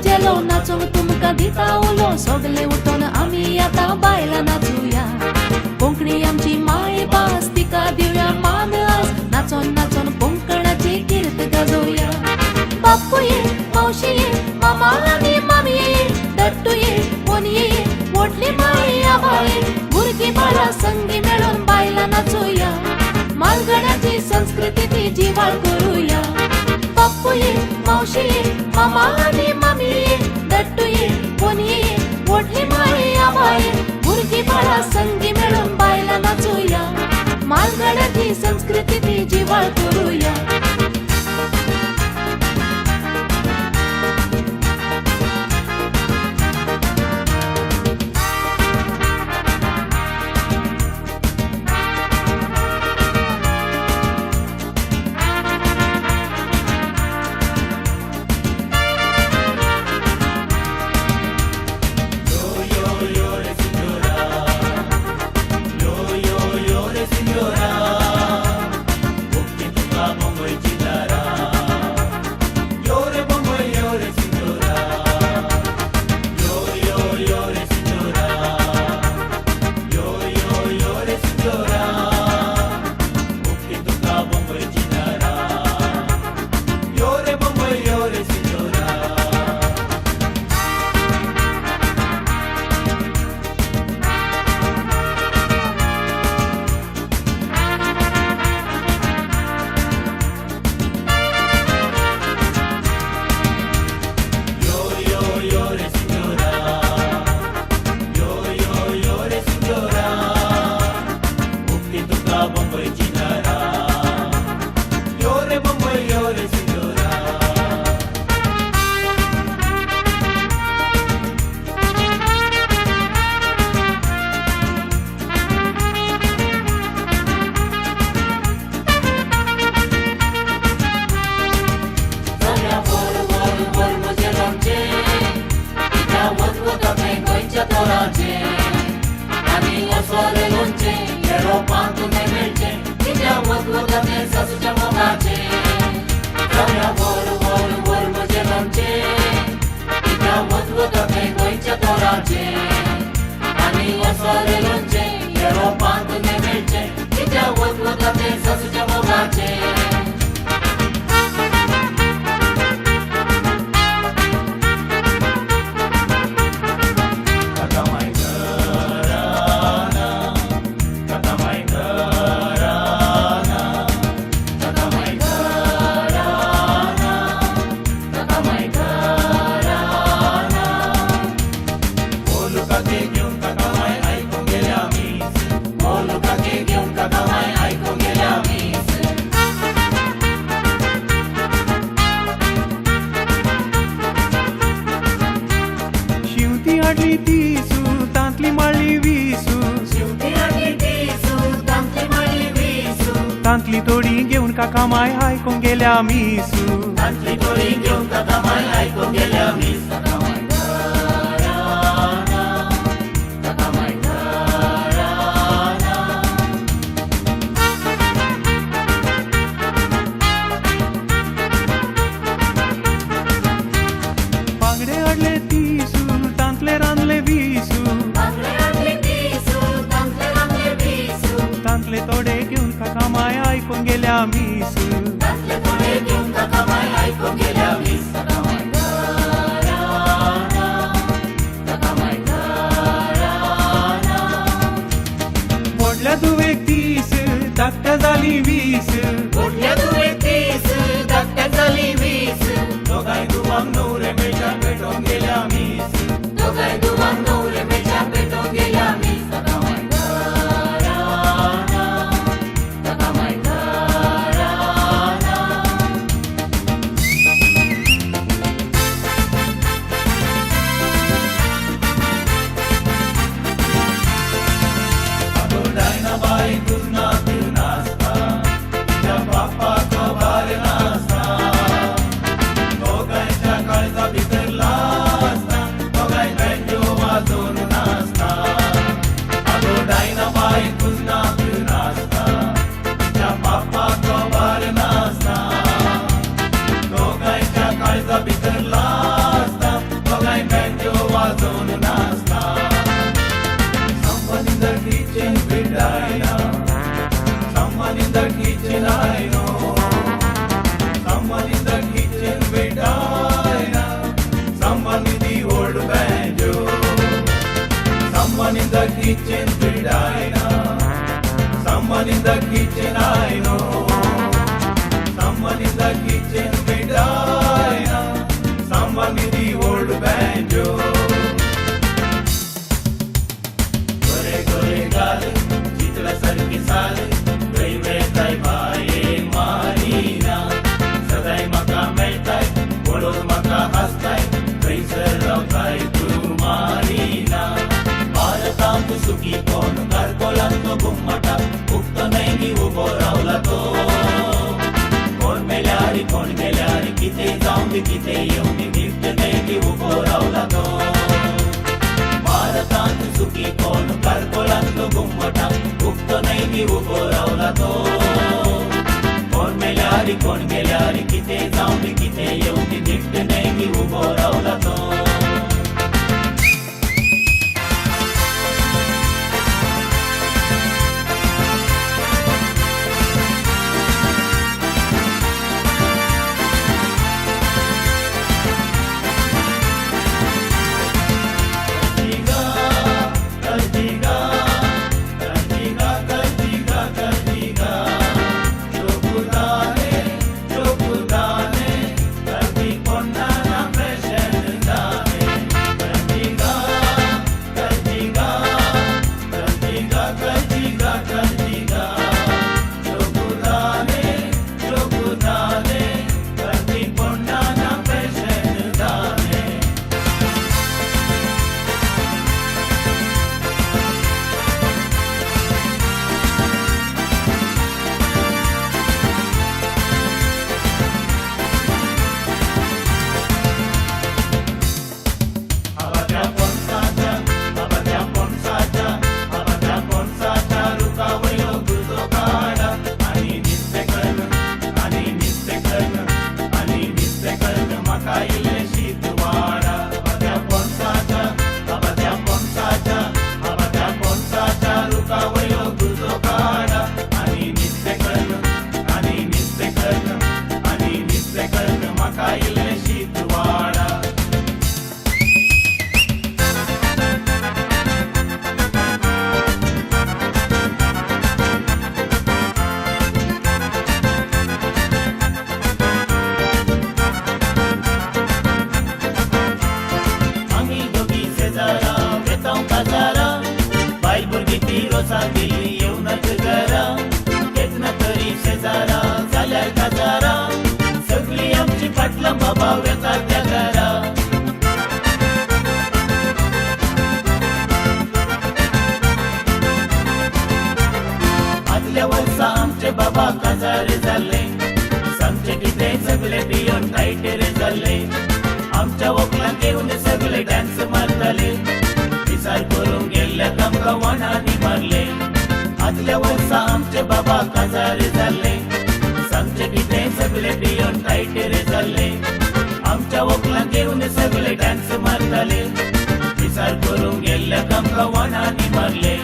जेलो नाचूंक तुमकां दिता उलो सगळे उठून आमी आतां बायलां नाचुया कोंकणी आमची माय भास तिका दिवया मान आज नाचोन नाचोन कोंकणाची कीर्त गाजोवया बापूये मावशेये मामा आनी मामये दट्टुये मोनये व्हडली माय आबाये भुरगीं बाळां संगी मेळून बायलां नाचुया मालगड्याची संस्कृती ती जिवाळ करुया बापूये मावशेये मामा आनी मामये दट्टुये मोनये व्हडली माय आबाये भुरगीं बाळां संगी मेळून बायलां नाचुया मालगड्याची संस्कृती ती जिवाळ करुया तांतली तोडी घेऊन काका माय आयकूंक गेल्या मिसू तांतली तोडी घेऊन काका माय आयकूंक गेल्या मिस बांगडे हाडले तिसू तांतले रांदले विसू तांतले तोडे घेऊन काका माय आयकूंक गेल्या मिसू तांतले तोडे घेऊन काका माय आयकूंक गेल्या मिस व्हडल्या दुवेक तीस धाकट्या जाली वीस व्हडल्या दुवेक तीस धाकट्या जाली वीस दोगांय दुवांक न्हवरे मेळच्या पेटोवंक गेल्या मिस दोगांय दुवांक न्हवरे मेळच्या पेटोवंक गेल्या मिस भितर लासता तू सुखी कोण कारकोलांचो घुमटा उगतो नाही उबो रावला तो कोण मेल्यार कोण गेल्यार कितें जावं दी कितें येवं दी गिफ्ट नाही उबो रावला तो भारतांत सुखी कोण कारकोलांचो घुमटा उगतो नाही उबो रावला तो कोण मेल्यार कोण गेल्यार कितें जावं दी कितें येवं दी गिफ्ट नाही उबो रावला तो बाबा काजारे जाल्ले सांगचे कितें सगळे पियोन टायट रे जाल्ले आमच्या व्हंकलांक घेवन सगळे डान्स मारताले विचार करूंक गेल्ल्याक आमकां वणांनी मारले आदल्या वर्सा आमचे बाबा काजारे जाल्ले सांगचे कितें सगळे पियोन टायट रे जाल्ले आमच्या व्हंकलांक घेवन सगळे डान्स मारताले विचार करूंक गेल्ल्याक आमकां वणांनी मारले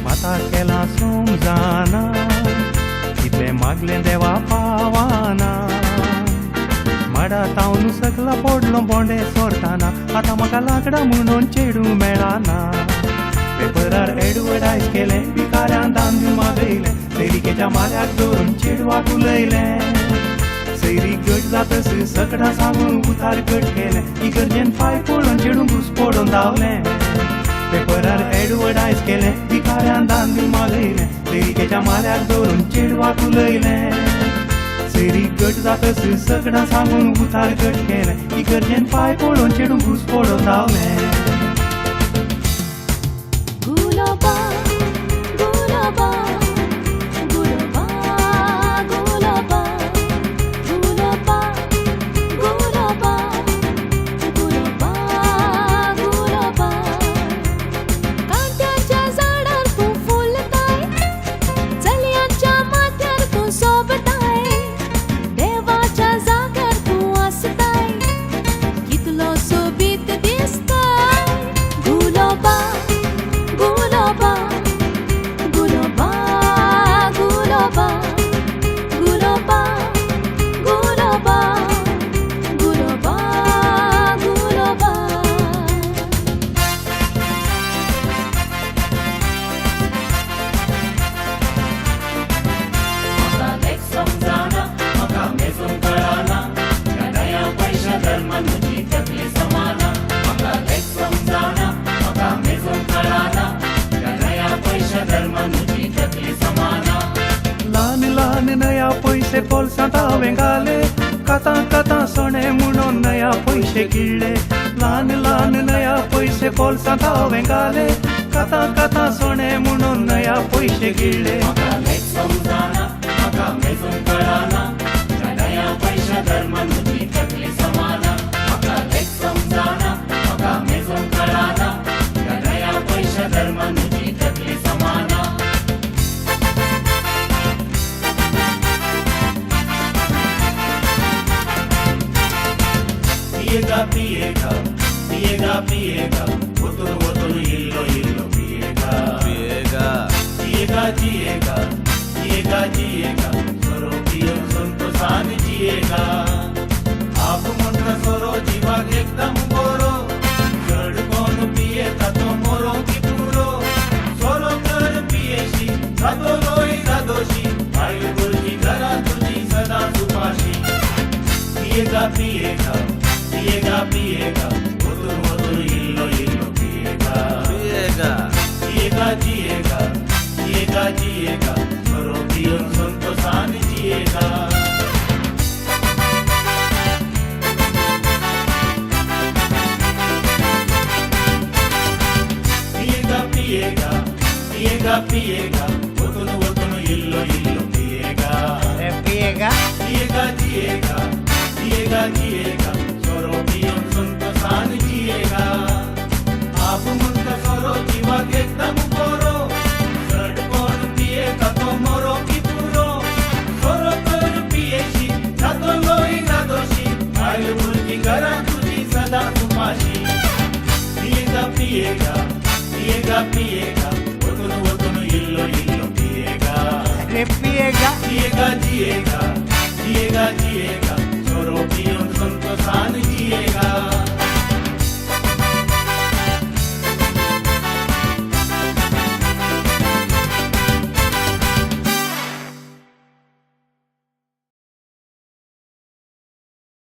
माता केला समजाना कितले मागले देवा पावाना माडा तावन सकला पडलो बोंडे सोडटाना आतां म्हाका लांकडां म्हणून चेडू मेळाना पेपरार एडवर्टायज केले भिकाऱ्यान दांदू मागयले सैरिकेच्या माऱ्याक धरून चेडवाक उलयलें सैरीक गट जातस सकडां सांगून उतार कट केलें इगर्जेन पांय पडून चेडूं घुस पडून धांवलें पेपरार एडवर्टायज केले भिकाऱ्यान दांदू मागयले सैरिकेच्या माऱ्याक धरून चेडवाक उलयलें सैरीक गट जातस सकडां सांगून उतार कट केलें इगर्जेन पांय पडून चेडूं घुस पडून धांवलें गुलाबा गुलाबा गुलाबा गुलाबा गुलाबा गुलाबा गुलाबा गुलाबा कांट्याच्या पैसे पोलसांत हांवें घाले कातां कातां सोणे म्हणून नया पैसे किळ्ळे ल्हान ल्हान नया पैसे पोलसांत हांवें घाले कातां कातां सोणे म्हणून नया पैसे किळ्ळे म्हाका लेख समजाना म्हाका मेजून कळना त्या नया पैशा धर्मान तुजी तकली समाना म्हाका लेख समजाना म्हाका मेजून कळना त्या नया पैशा धर्मान तुजी तकली समाना पिएगा पिएगा पिएगा वतन वतन इल्लो इल्लो पिएगा पिएगा जिएगा जिएगा जिएगा जिएगा सोरो पियो संतोषान जिएगा आप म्हणटा सोरो जिवाक एकदम बरो चढ कोण पिये तातो मोरो की पुरो सोरो तर पियेशी जातो लोई जादोशी आयल गुरुजी घरा तुझी सदा सुपाशी पिएगा पिएगा पिएगा पिएगा वतन वतन इल्लो इल्लो पिएगा पिएगा जिएगा जिएगा जिएगा जिएगा सोरो पियो संतोषान जिएगा पिएगा पिएगा पिएगा पिएगा वतन वतन इल्लो इल्लो पिएगा पिएगा जिएगा जिएगा जिएगा जिएगा सोरो पियो संतोषान जिएगा आप म्हणता सोरो जीवाक एकदम बरो चढ कोण पिये तातो मोरो की पुरो सोरो तर पियेशी जातो लोई जादोशी आयल भुरगी घरा तुझी सदा सुपाशी पिएगा पिएगा पिएगा पिएगा वतन वतन इल्लो इल्लो पिएगा पिएगा जिएगा जिएगा जिएगा जिएगा सोरो पियो संतोषान